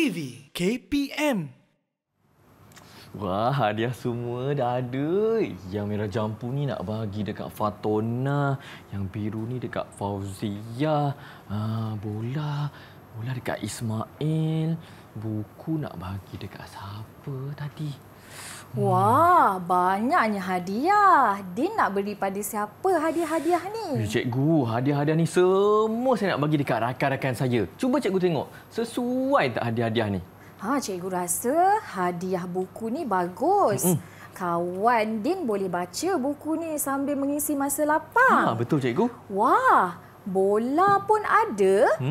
TV KPM. Wah, hadiah semua dah ada. Yang merah jampu ni nak bagi dekat Fatona. Yang biru ni dekat Fauzia. Bola dekat Ismail. Buku nak bagi dekat siapa tadi? Wah, banyaknya hadiah. Din nak beri pada siapa hadiah-hadiah ni? Cikgu, hadiah-hadiah ni semua saya nak bagi dekat rakan-rakan saya. Cuba cikgu tengok, sesuai tak hadiah-hadiah ni? Cikgu rasa hadiah buku ni bagus. Kawan Din boleh baca buku ni sambil mengisi masa lapang. Betul cikgu. Wah, bola pun ada.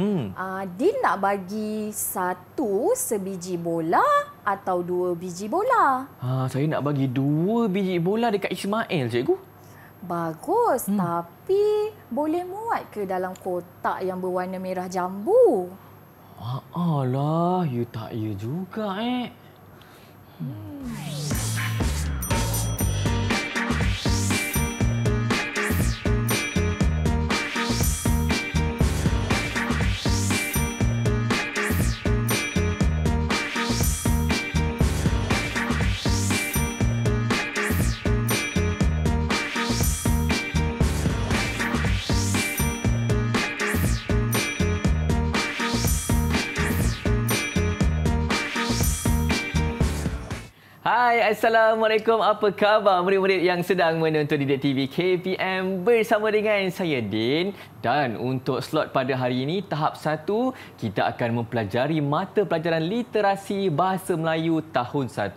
Din nak bagi satu sebiji bola atau 2 biji bola? Saya nak bagi 2 biji bola dekat Ismail, cikgu. Bagus, tapi boleh muat ke dalam kotak yang berwarna merah jambu? Alah, you tak ya juga, Hai, Assalamualaikum. Apa khabar murid-murid yang sedang menonton Didik TV KPM bersama dengan saya Din. Dan untuk slot pada hari ini, tahap 1, kita akan mempelajari mata pelajaran literasi Bahasa Melayu tahun 1,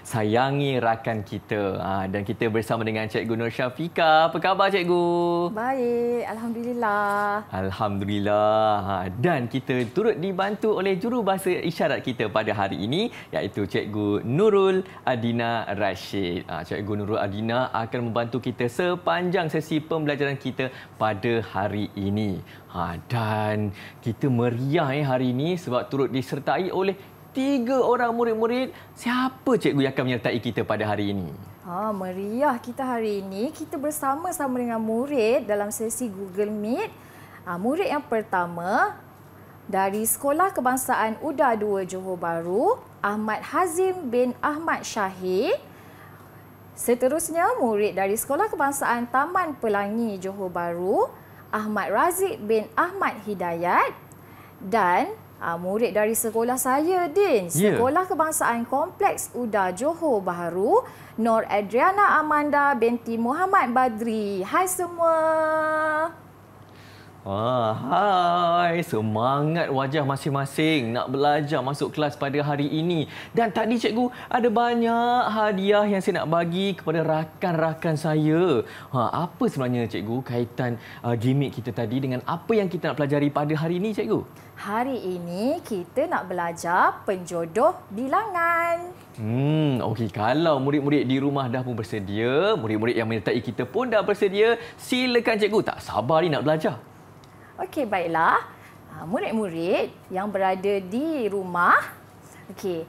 Sayangi Rakan Kita. Dan kita bersama dengan Cikgu Nur Syafiqah. Apa khabar Cikgu? Baik, Alhamdulillah. Alhamdulillah. Dan kita turut dibantu oleh jurubahasa isyarat kita pada hari ini, iaitu Cikgu Nurul Adina Rashid. Cikgu Nurul Adina akan membantu kita sepanjang sesi pembelajaran kita pada hari ini. Dan kita meriah hari ini sebab turut disertai oleh 3 orang murid-murid. Siapa cikgu yang akan menyertai kita pada hari ini? Meriah kita hari ini. Kita bersama-sama dengan murid dalam sesi Google Meet. Murid yang pertama dari Sekolah Kebangsaan UDA 2 Johor Bahru, Ahmad Hazim bin Ahmad Syahid. Seterusnya, murid dari Sekolah Kebangsaan Taman Pelangi Johor Bahru, Ahmad Razik bin Ahmad Hidayat. Dan murid dari sekolah saya, Din, Sekolah Kebangsaan Kompleks UDA Johor Bahru, Nur Adriana Amanda binti Muhammad Badri. Hai semua. Hai, semangat wajah masing-masing nak belajar masuk kelas pada hari ini. Dan tadi cikgu ada banyak hadiah yang saya nak bagi kepada rakan-rakan saya. Apa sebenarnya cikgu kaitan gimmick kita tadi dengan apa yang kita nak pelajari pada hari ini cikgu? Hari ini kita nak belajar penjodoh bilangan. Okey, kalau murid-murid di rumah dah pun bersedia, murid-murid yang menyertai kita pun dah bersedia, silakan cikgu, tak sabar ni nak belajar. Okey, baiklah. Murid-murid yang berada di rumah. Okey.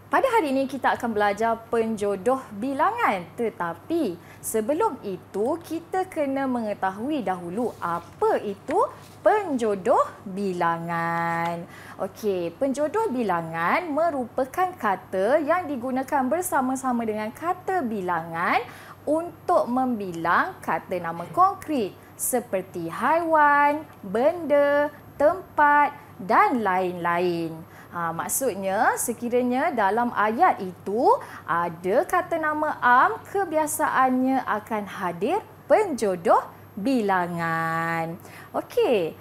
Pada hari ini kita akan belajar penjodoh bilangan. Tetapi sebelum itu kita kena mengetahui dahulu apa itu penjodoh bilangan. Okey, penjodoh bilangan merupakan kata yang digunakan bersama-sama dengan kata bilangan untuk membilang kata nama konkret seperti haiwan, benda, tempat dan lain-lain. Maksudnya, sekiranya dalam ayat itu ada kata nama am, kebiasaannya akan hadir penjodoh bilangan. Okey,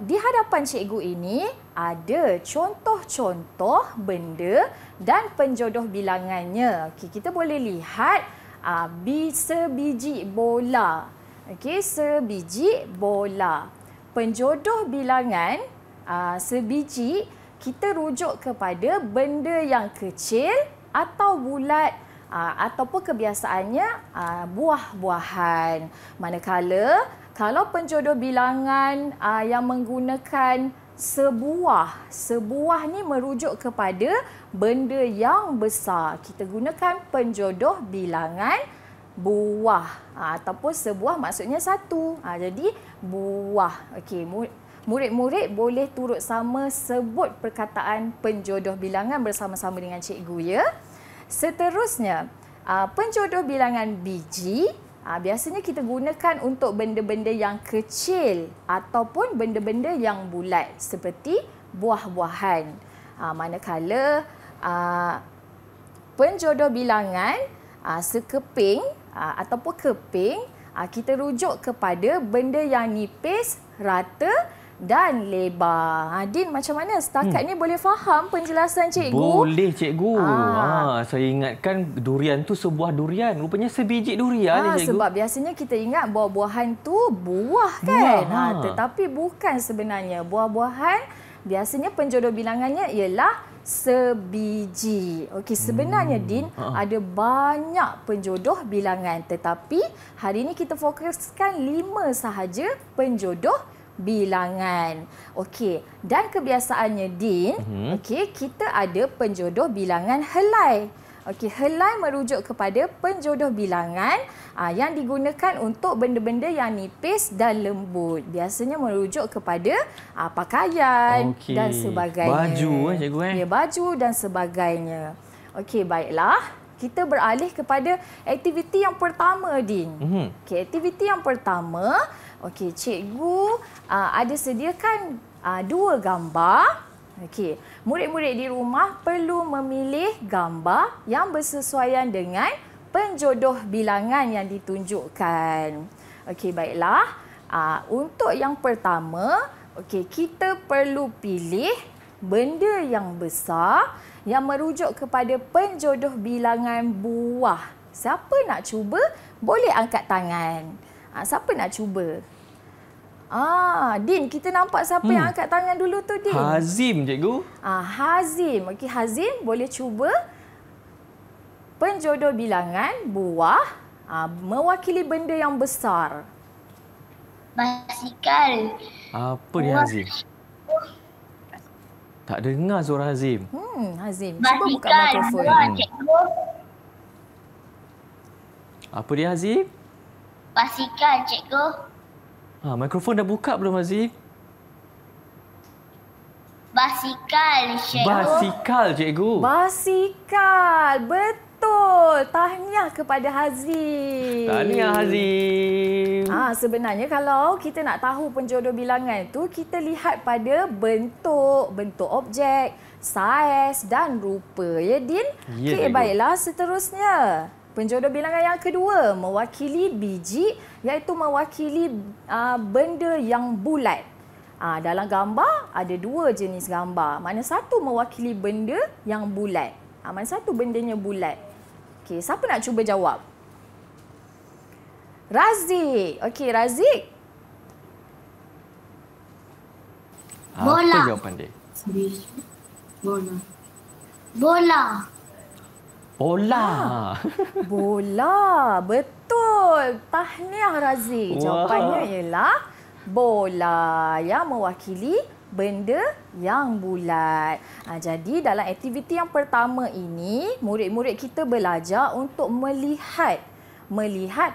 di hadapan cikgu ini ada contoh-contoh benda dan penjodoh bilangannya. Okey, kita boleh lihat sebiji bola. Okey, sebiji bola. Penjodoh bilangan sebiji, kita rujuk kepada benda yang kecil atau bulat ataupun kebiasaannya buah-buahan. Manakala kalau penjodoh bilangan yang menggunakan sebuah ni merujuk kepada benda yang besar. Kita gunakan penjodoh bilangan buah ataupun sebuah maksudnya satu. Jadi buah. Okey, murid-murid boleh turut sama sebut perkataan penjodoh bilangan bersama-sama dengan cikgu ya. Seterusnya, penjodoh bilangan biji biasanya kita gunakan untuk benda-benda yang kecil ataupun benda-benda yang bulat seperti buah-buahan. Manakala penjodoh bilangan sekeping ataupun keping, kita rujuk kepada benda yang nipis, rata dan lebar. Din, macam mana setakat ni boleh faham penjelasan cikgu? Boleh cikgu. Saya ingatkan durian tu sebuah durian. Rupanya sebiji durian cikgu. Sebab biasanya kita ingat buah-buahan tu buah kan. Tetapi bukan sebenarnya. Buah-buahan biasanya penjodoh bilangannya ialah sebiji. Okey, sebenarnya Din ada banyak penjodoh bilangan, tetapi hari ini kita fokuskan 5 sahaja penjodoh bilangan. Okey, dan kebiasaannya Din, okey, kita ada penjodoh bilangan helai. Okey, helai merujuk kepada penjodoh bilangan yang digunakan untuk benda-benda yang nipis dan lembut. Biasanya merujuk kepada pakaian dan sebagainya. Baju cikgu Ya, baju dan sebagainya. Okey, baiklah. Kita beralih kepada aktiviti yang pertama, Din. Okey, aktiviti yang pertama, cikgu ada sediakan 2 gambar. Okey, murid-murid di rumah perlu memilih gambar yang bersesuaian dengan penjodoh bilangan yang ditunjukkan. Okey, baiklah. Untuk yang pertama, kita perlu pilih benda yang besar yang merujuk kepada penjodoh bilangan buah. Siapa nak cuba? Boleh angkat tangan. Siapa nak cuba? Din, kita nampak siapa yang angkat tangan dulu tu, Din? Hazim, cikgu. Hazim. Okey, Hazim boleh cuba penjodoh bilangan buah mewakili benda yang besar. Basikal. Apa dia Hazim? Tak dengar suara Hazim. Hazim, cuba buka mikrofon. Apa dia Hazim? Basikal, cikgu. Mikrofon dah buka belum Hazim? Basikal, cikgu. Basikal, cikgu. Basikal, betul. Tahniah kepada Hazim. Tahniah Hazim. Sebenarnya kalau kita nak tahu penjodoh bilangan tu, kita lihat pada bentuk objek, saiz dan rupa. Ya, Din? Ya, baiklah, seterusnya. Penjodoh bilangan yang kedua mewakili biji, iaitu mewakili benda yang bulat. Dalam gambar ada 2 jenis gambar. Mana satu mewakili benda yang bulat? Mana satu bendanya bulat? Okey, siapa nak cuba jawab? Razik. Okey, Razik. Bola. Apa jawapan dia? Bola. Bola. Bola. Betul. Tahniah Razik. Jawapannya ialah bola yang mewakili benda yang bulat. Jadi dalam aktiviti yang pertama ini, murid-murid kita belajar untuk melihat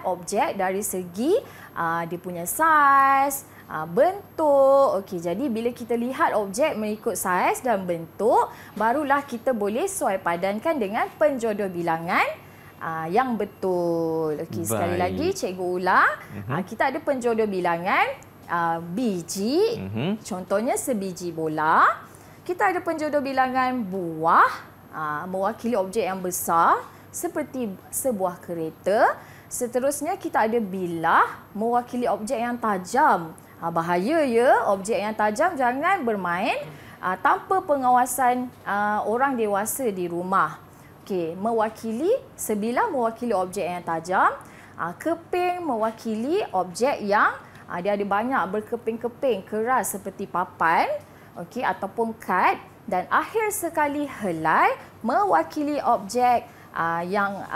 objek dari segi dia punya saiz, bentuk. Okey, jadi bila kita lihat objek mengikut saiz dan bentuk, barulah kita boleh sesuai padankan dengan penjodoh bilangan yang betul. Okey, sekali lagi cikgu ulang. Kita ada penjodoh bilangan biji. Contohnya sebiji bola. Kita ada penjodoh bilangan buah, mewakili objek yang besar seperti sebuah kereta. Seterusnya kita ada bilah, mewakili objek yang tajam. Bahaya ya, objek yang tajam jangan bermain tanpa pengawasan orang dewasa di rumah. Okey, sebilah mewakili objek yang tajam, keping mewakili objek yang dia ada banyak berkeping-keping keras seperti papan, okey, ataupun kad, dan akhir sekali helai mewakili objek yang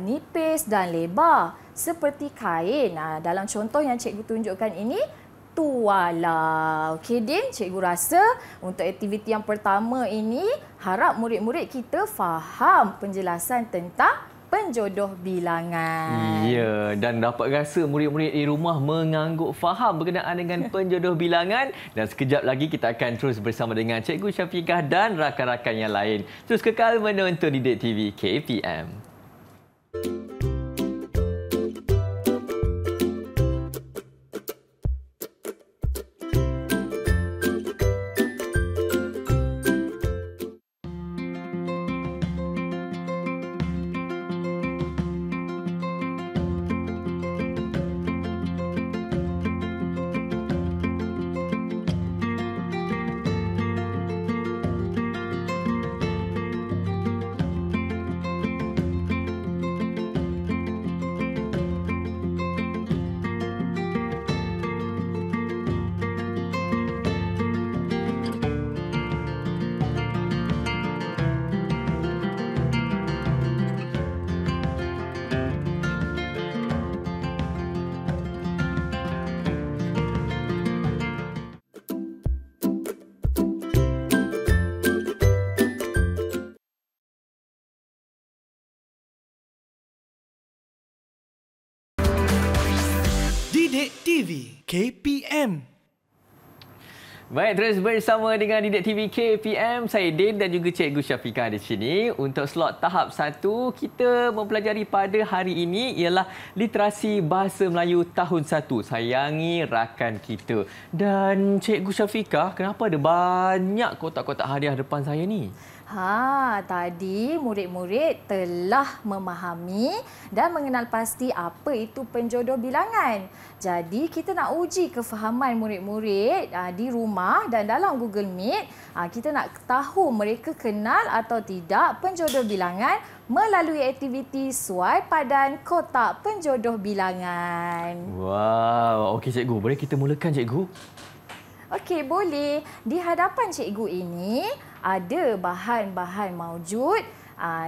nipis dan lebar seperti kain. Dalam contoh yang cikgu tunjukkan ini, tuala. Okey, Din, cikgu rasa untuk aktiviti yang pertama ini harap murid-murid kita faham penjelasan tentang penjodoh bilangan. Ya, dan dapat rasa murid-murid di rumah mengangguk faham berkenaan dengan penjodoh bilangan. Dan sekejap lagi kita akan terus bersama dengan Cikgu Syafiqah dan rakan-rakan yang lain. Terus kekal menonton Didik TV KPM. Didik TV KPM. Baik, terus bersama dengan Didik TV KPM, saya Din dan juga Cikgu Syafiqah di sini. Untuk slot tahap 1, kita mempelajari pada hari ini ialah literasi bahasa Melayu tahun 1. Sayangi rakan kita. Dan Cikgu Syafiqah, kenapa ada banyak kotak-kotak hadiah depan saya ni? Tadi murid-murid telah memahami dan mengenal pasti apa itu penjodoh bilangan. Jadi kita nak uji kefahaman murid-murid di rumah dan dalam Google Meet. Kita nak tahu mereka kenal atau tidak penjodoh bilangan melalui aktiviti suai padan kotak penjodoh bilangan. Wow, okey Cikgu. Boleh kita mulakan Cikgu? Okey, boleh. Di hadapan cikgu ini ada bahan-bahan maujud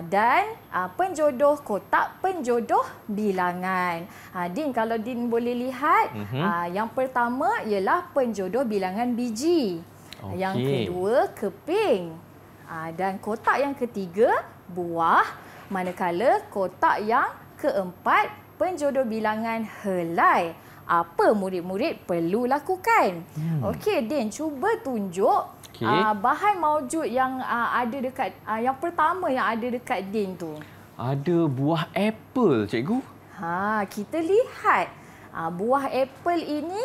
dan penjodoh kotak penjodoh bilangan. Din, kalau Din boleh lihat, yang pertama ialah penjodoh bilangan biji. Okay. Yang kedua, keping. Dan kotak yang ketiga, buah. Manakala kotak yang keempat, penjodoh bilangan helai. Apa murid-murid perlu lakukan? Okey, Din, cuba tunjuk bahan maujud yang ada dekat yang pertama yang ada dekat Din tu. Ada buah apple, Cikgu. Kita lihat buah apple ini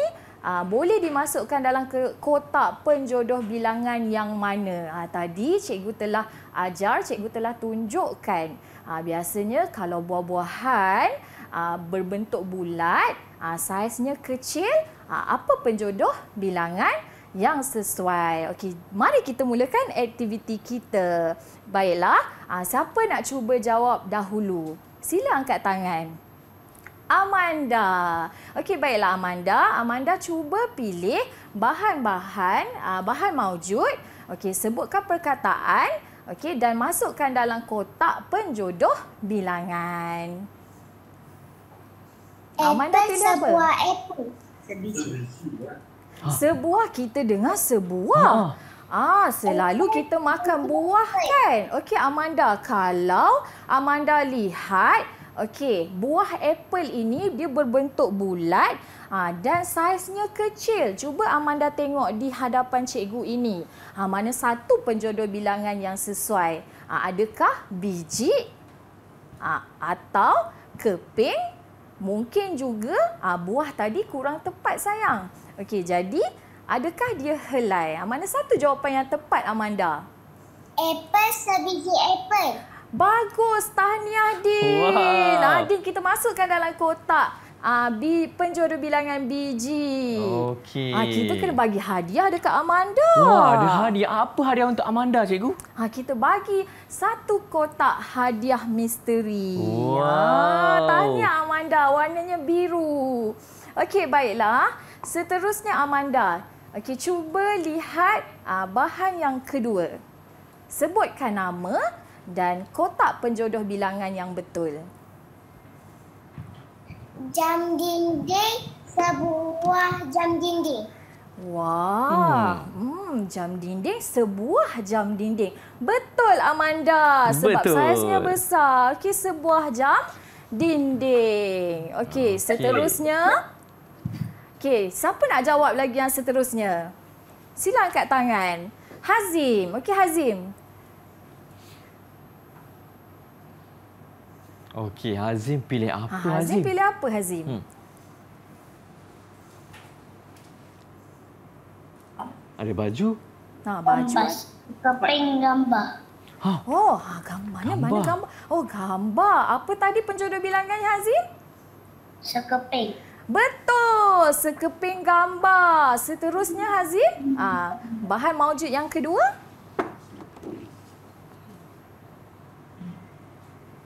boleh dimasukkan dalam kotak penjodoh bilangan yang mana? Tadi cikgu telah ajar, cikgu telah tunjukkan. Biasanya kalau buah-buahan berbentuk bulat, saiznya kecil, apa penjodoh bilangan yang sesuai? Okey, mari kita mulakan aktiviti kita. Baiklah, siapa nak cuba jawab dahulu? Sila angkat tangan. Amanda. Okey, baiklah Amanda. Amanda cuba pilih bahan-bahan, bahan maujud. Okey, sebutkan perkataan. Okey, dan masukkan dalam kotak penjodoh bilangan. Amanda pilih apa? Sebuah apple. Sebuah, kita dengar sebuah. Selalu kita makan buah kan? Okey Amanda, kalau Amanda lihat, okey, buah apple ini dia berbentuk bulat dan saiznya kecil. Cuba Amanda tengok di hadapan cikgu ini. Mana satu penjodoh bilangan yang sesuai? Adakah biji atau keping? Mungkin juga buah tadi kurang tepat sayang. Okey, jadi adakah dia helai? Mana satu jawapan yang tepat Amanda? Apple, sebiji apple. Bagus, tahniah Din. Wow. Din, kita masukkan dalam kotak penjodoh bilangan biji. Okey. Kita kena bagi hadiah dekat Amanda. Wah, ada hadiah. Apa hadiah untuk Amanda, Cikgu? Kita bagi satu kotak hadiah misteri. Wow. Tahniah Amanda, warnanya biru. Okey, baiklah. Seterusnya Amanda. Okey, cuba lihat bahan yang kedua. Sebutkan nama dan kotak penjodoh bilangan yang betul. Jam dinding, sebuah jam dinding. Wah, jam dinding, sebuah jam dinding. Betul Amanda, sebab Betul. saiznya besar. Okey, sebuah jam dinding. Okey, seterusnya. Okey, siapa nak jawab lagi yang seterusnya? Sila angkat tangan. Hazim. Okey, Hazim. Okey, Hazim pilih apa, Hazim Hazim? pilih apa, Hazim? Ada baju? Baju. Kompas. Keping gambar. Oh, gambarnya mana Gambar. gambar? Oh, gambar. Apa tadi penjodoh bilangannya, Hazim? Sekeping. Betul, sekeping gambar. Seterusnya, Hazim, bahan maujud yang kedua?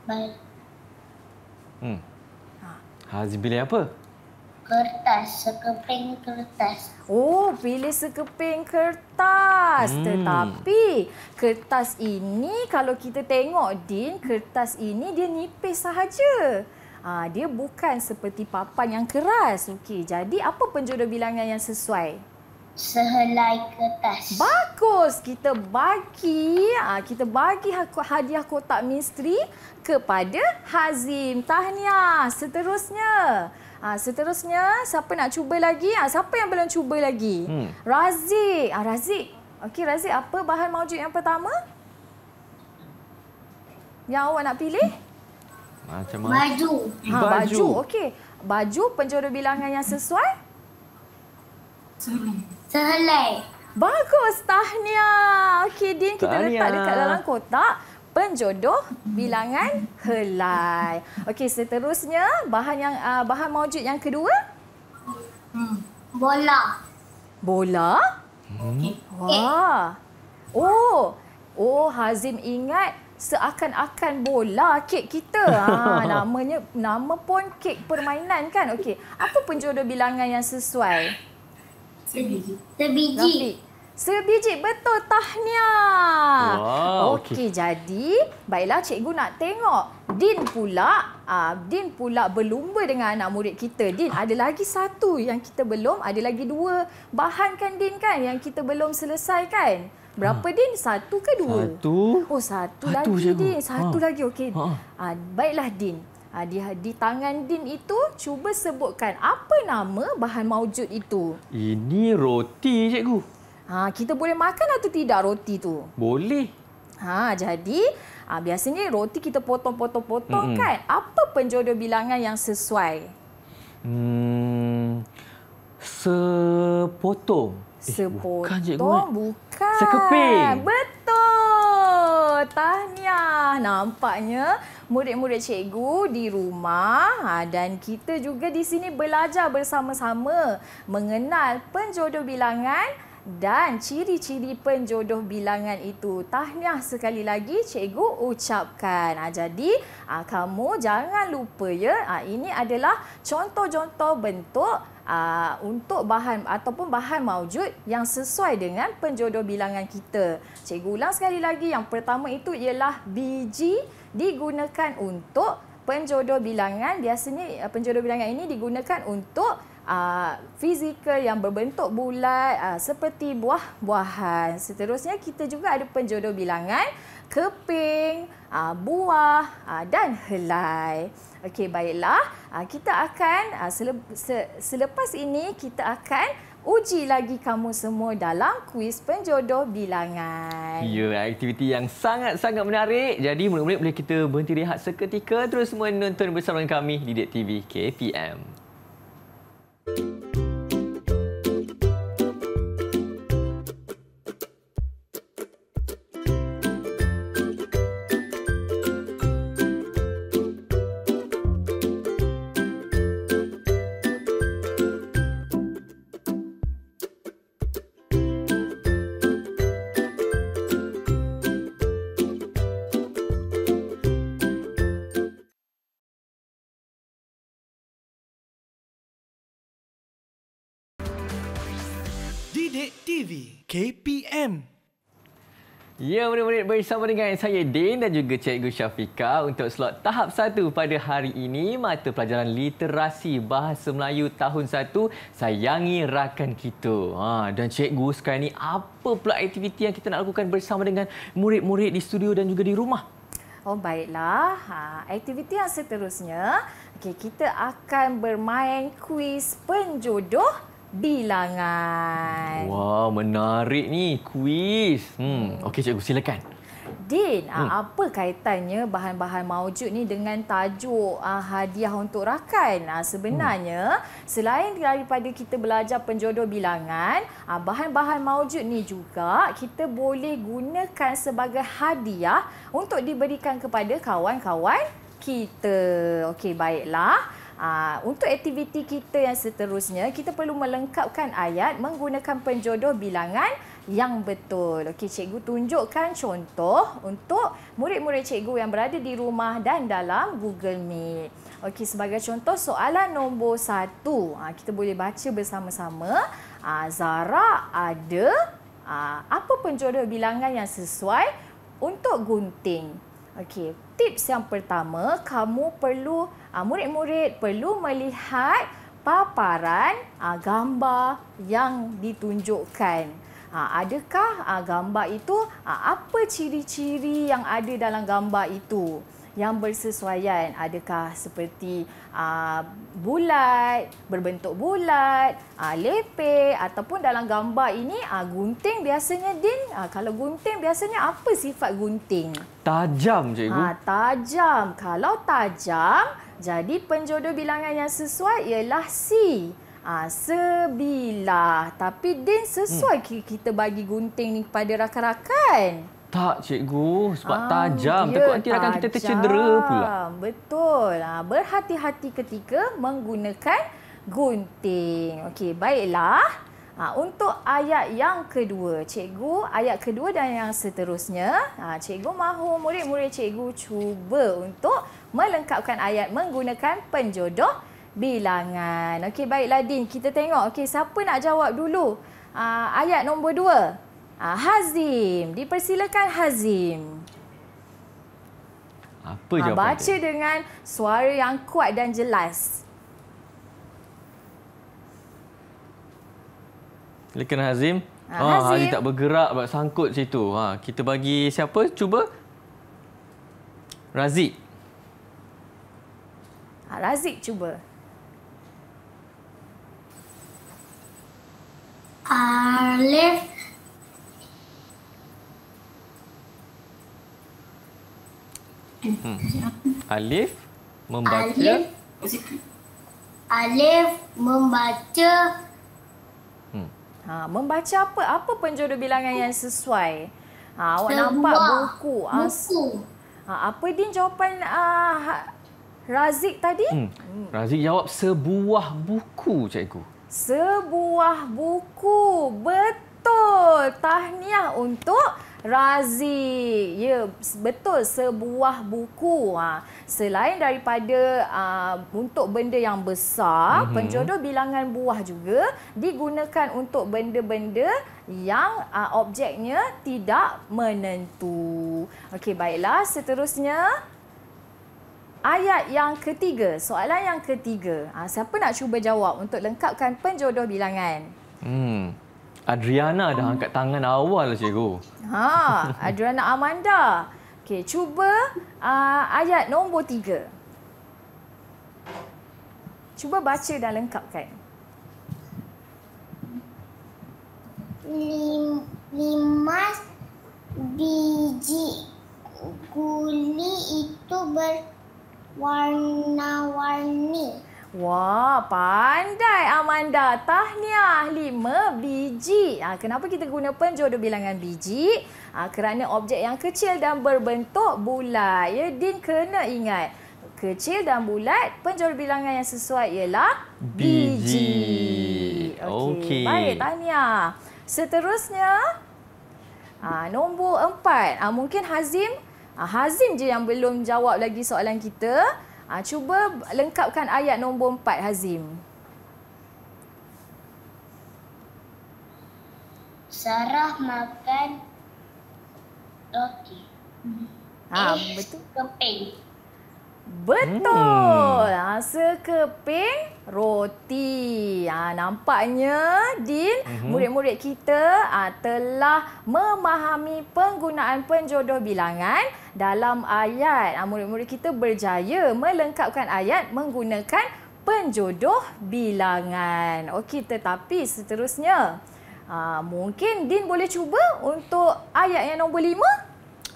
Baik. Hazim pilih apa? Kertas. Sekeping kertas. Oh, pilih sekeping kertas. Tetapi kertas ini kalau kita tengok, Din, kertas ini dia nipis sahaja. Dia bukan seperti papan yang keras. Okey, jadi apa penjodoh bilangan yang sesuai? Sehelai kertas. Bagus, kita bagi hadiah kotak misteri kepada Hazim. Tahniah. Seterusnya siapa nak cuba lagi? Siapa yang belum cuba lagi? Razik. Razik. Okey, Razik, apa bahan maujud yang pertama? Yang awak nak pilih? Macam mana? Baju. Baju. Okey. Baju penjodoh bilangan yang sesuai? Sehelai. Bagus, tahniah. Okey, Din, kita Tahniah. letak dekat dalam kotak penjodoh bilangan helai. Okey, seterusnya bahan maujud yang kedua? Bola. Bola? Wah. Oh, Hazim ingat seakan-akan bola kek kita. Nama pun kek permainan kan? Okey, apa penjodoh bilangan yang sesuai? Sebiji. Rafiq. Sebiji, betul, tahniah. Wow, Okey, jadi baiklah cikgu nak tengok Din pula berlumba dengan anak murid kita. Din, ada lagi satu yang kita belum, ada lagi dua bahan kan Din kan yang kita belum selesai kan? Berapa Din? Satu ke dua? Satu. Oh, satu Satu, lagi cikgu. Din. Satu lagi, okey. Ha. Baiklah Din. Di tangan Din itu, cuba sebutkan apa nama bahan maujud itu. Ini roti, cikgu. Kita boleh makan atau tidak roti tu? Boleh. Jadi biasanya roti kita potong-potong-potong kan? Apa penjodoh bilangan yang sesuai? Sepotong. Bukan, cikgu. Bukan. Sekeping. Betul. Tahniah. Nampaknya murid-murid cikgu di rumah dan kita juga di sini belajar bersama-sama mengenal penjodoh bilangan dan ciri-ciri penjodoh bilangan itu. Tahniah sekali lagi cikgu ucapkan. Jadi kamu jangan lupa ya, ini adalah contoh-contoh bentuk untuk bahan ataupun bahan maujud yang sesuai dengan penjodoh bilangan kita. Cikgu ulang sekali lagi, yang pertama itu ialah biji digunakan untuk penjodoh bilangan. Biasanya penjodoh bilangan ini digunakan untuk fizikal yang berbentuk bulat seperti buah-buahan. Seterusnya kita juga ada penjodoh bilangan keping, buah dan helai. Okey, baiklah. Kita akan selepas ini kita akan uji lagi kamu semua dalam kuis penjodoh bilangan. Ya, aktiviti yang sangat-sangat menarik. Jadi murid-murid boleh kita berhenti rehat seketika terus menonton bersama dengan kami di Didik TV KPM. Didik TV KPM. Ya, murid-murid, bersama dengan saya Din dan juga Cikgu Syafiqah untuk slot tahap 1 pada hari ini, mata pelajaran literasi Bahasa Melayu tahun 1, Sayangi Rakan Kita. Dan cikgu, sekarang ni apa pula aktiviti yang kita nak lakukan bersama dengan murid-murid di studio dan juga di rumah? Oh, baiklah. Aktiviti yang seterusnya, kita akan bermain kuis penjodoh bilangan. Wah, menarik ni, kuis. Okey cikgu, silakan. Din, apa kaitannya bahan-bahan maujud ni dengan tajuk hadiah untuk rakan? Sebenarnya, selain daripada kita belajar penjodoh bilangan, bahan-bahan maujud ni juga kita boleh gunakan sebagai hadiah untuk diberikan kepada kawan-kawan kita. Okey, baiklah. Untuk aktiviti kita yang seterusnya, kita perlu melengkapkan ayat menggunakan penjodoh bilangan yang betul. Okey, cikgu tunjukkan contoh untuk murid-murid cikgu yang berada di rumah dan dalam Google Meet. Okey, sebagai contoh soalan nombor 1, kita boleh baca bersama-sama. Zara ada apa penjodoh bilangan yang sesuai untuk gunting? Okey, tips yang pertama, murid-murid perlu melihat paparan gambar yang ditunjukkan. Adakah gambar itu, apa ciri-ciri yang ada dalam gambar itu yang bersesuaian? Adakah seperti bulat, berbentuk bulat, lepek, ataupun dalam gambar ini gunting biasanya, Din? Kalau gunting biasanya apa sifat gunting? Tajam, cikgu. Tajam. Kalau tajam, jadi penjodoh bilangan yang sesuai ialah C. Sebilah. Tapi Din, sesuai kita bagi gunting ni kepada rakan-rakan? Tak, cikgu. Sebab tajam. Takut nanti rakan kita tercedera pula. Betul. Berhati-hati ketika menggunakan gunting. Okey, baiklah. Untuk ayat yang kedua, cikgu, ayat kedua dan yang seterusnya, cikgu mahu murid-murid cikgu cuba untuk melengkapkan ayat menggunakan penjodoh bilangan. Okey, baiklah Din, kita tengok. Okey, siapa nak jawab dulu? Ayat nombor 2. Hazim. Dipersilakan Hazim. Apa jawapan baca dia? dengan suara yang kuat dan jelas. Silakan Hazim. Hazim tak bergerak, sangkut situ. Kita bagi siapa? Cuba. Razik. Razik cuba. Alif. Alif membaca. Alif membaca. Membaca apa? Apa penjodoh bilangan yang sesuai? Awak nampak buku. Buku. Apa Din jawapan Razik tadi? Razik jawab sebuah buku, cikgu. Sebuah buku. Betul. Tahniah untuk Razik. Ya, betul, sebuah buku. Selain daripada untuk benda yang besar, penjodoh bilangan buah juga digunakan untuk benda-benda yang objeknya tidak menentu. Okey, baiklah. Seterusnya, ayat yang ketiga, soalan yang ketiga. Siapa nak cuba jawab untuk lengkapkan penjodoh bilangan? Adriana dah angkat tangan awal, cikgu. Adriana Amanda. Okey, cuba ayat nombor 3. Cuba baca dan lengkapkan. 5 biji guli itu berwarna-warni. Wah, pandai Amanda. Tahniah, 5 biji. Kenapa kita guna penjodoh bilangan biji? Kerana objek yang kecil dan berbentuk bulat. Ya, Din kena ingat. Kecil dan bulat, penjodoh bilangan yang sesuai ialah biji. Okey. Baik, tahniah. Seterusnya, nombor 4. Mungkin Hazim. Hazim je yang belum jawab lagi soalan kita. Cuba lengkapkan ayat nombor 4, Hazim. Sarah makan Roti. Betul. Keping. Betul. Sekeping roti. Nampaknya Din, murid-murid kita telah memahami penggunaan penjodoh bilangan dalam ayat. Murid-murid kita berjaya melengkapkan ayat menggunakan penjodoh bilangan. Okey, tetapi seterusnya mungkin Din boleh cuba untuk ayat yang nombor 5.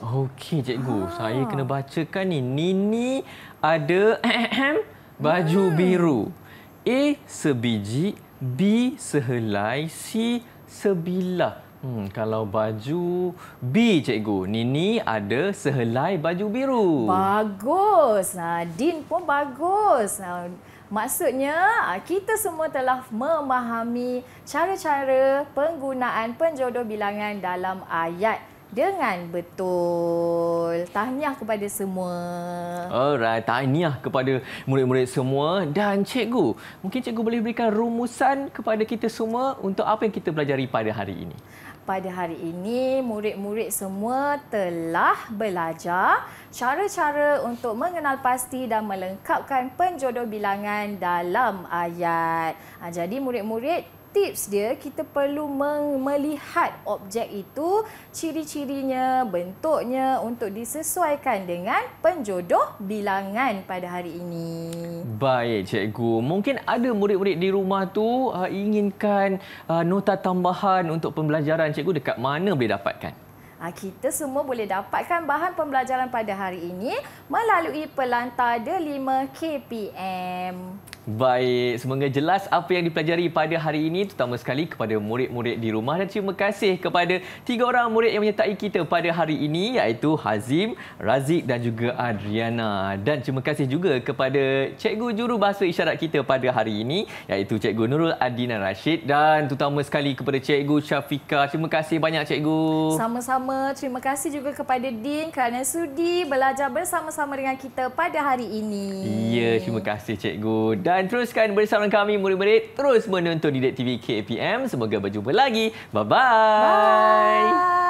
Okey, cikgu. Saya kena bacakan ni. Nini ada baju biru. A sebiji, B sehelai, C sebilah. Kalau baju B, cikgu. Nini ada sehelai baju biru. Bagus. Din pun bagus. Maksudnya, kita semua telah memahami cara-cara penggunaan penjodoh bilangan dalam ayat dengan betul. Tahniah kepada semua. Alright, tahniah kepada murid-murid semua. Dan cikgu, mungkin cikgu boleh berikan rumusan kepada kita semua untuk apa yang kita pelajari pada hari ini. Pada hari ini, murid-murid semua telah belajar cara-cara untuk mengenal pasti dan melengkapkan penjodoh bilangan dalam ayat. Jadi murid-murid, tips dia, kita perlu melihat objek itu, ciri-cirinya, bentuknya untuk disesuaikan dengan penjodoh bilangan pada hari ini. Baik, cikgu. Mungkin ada murid-murid di rumah tu inginkan nota tambahan untuk pembelajaran. Cikgu, dekat mana boleh dapatkan? Kita semua boleh dapatkan bahan pembelajaran pada hari ini melalui pelantar D5 KPM. Baik, semoga jelas apa yang dipelajari pada hari ini, terutama sekali kepada murid-murid di rumah. Dan terima kasih kepada 3 orang murid yang menyertai kita pada hari ini, iaitu Hazim, Razik dan juga Adriana. Dan terima kasih juga kepada Cikgu Jurubahasa Isyarat kita pada hari ini, iaitu Cikgu Nurul Adina Rashid, dan terutama sekali kepada Cikgu Syafika. Terima kasih banyak, Cikgu. Sama-sama. Terima kasih juga kepada Din kerana sudi belajar bersama-sama dengan kita pada hari ini. Ya, terima kasih, Cikgu. Dan teruskan bersama kami murid-murid terus menonton Didik TV KPM. Semoga berjumpa lagi. Bye-bye. Bye.